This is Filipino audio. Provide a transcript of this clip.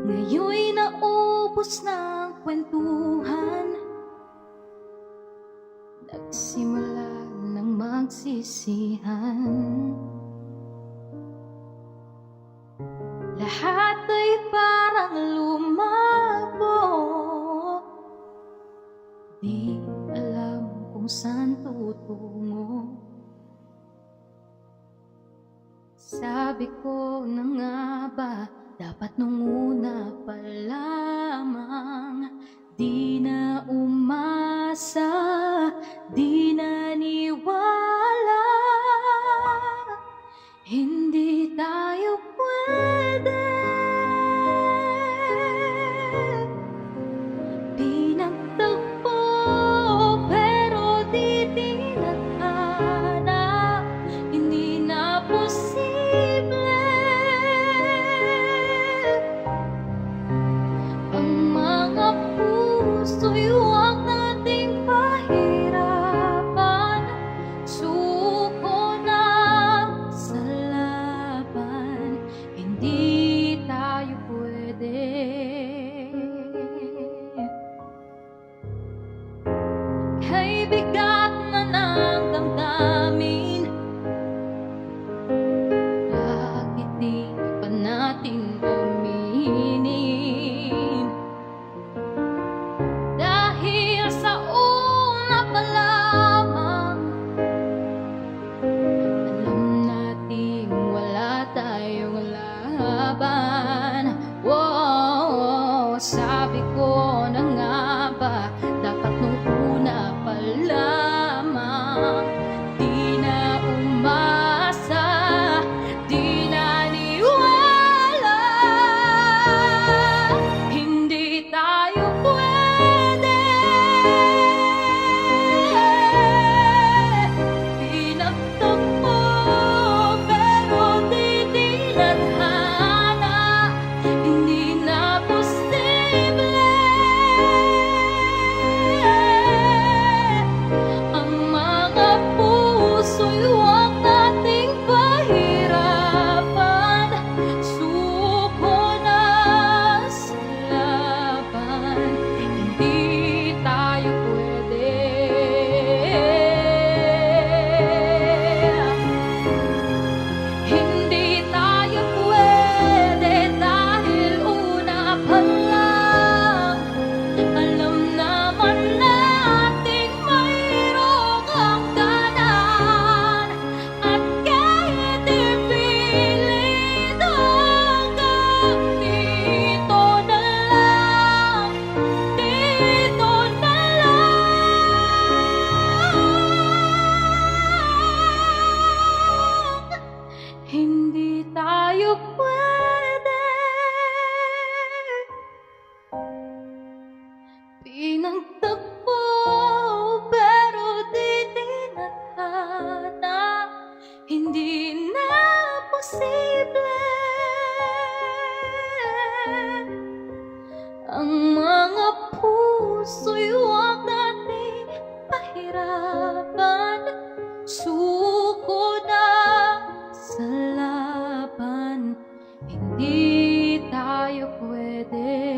Ngayon'y naubos na ang kwentuhan, nagsimula ng magsisihan. Lahat ay parang lumabo, di alam kung saan tutungo. Sabi ko na nga ba, dapat nung una pa lamang di na umasa, di naniwala. Hindi tayo pwede, pinagtagpo pero di tinadhana. Hindi na posible ang mga puso'y huwag nating pahirapan. Suko na sa laban, hindi tayo pwede. Kay bigat na ng damdamin, bakit di pa natin aminin? Dahil sa una pa lamang, alam nating wala tayong laban. Wow, sabi ko na nga ba, dapat nung una pa lamang di na umasa, di naniwala. Hindi tayo pwede, pinagtagpo pero di tinadhana. Hindi na posible ang mga puso'y huwag nating pahirapan. Suko na sa laban, hindi tayo pwede. Hindi tayo pwede dahil una pa lang, alam naman nating mayroong hangganan. At kahit ipilit hanggang dito na lang, dito na lang, hindi tayo pwede. Pinagtagpo pero di tinadhana. Hindi na posible ang mga puso'y huwag nating pahirapan. Suko na sa laban, hindi tayo pwede.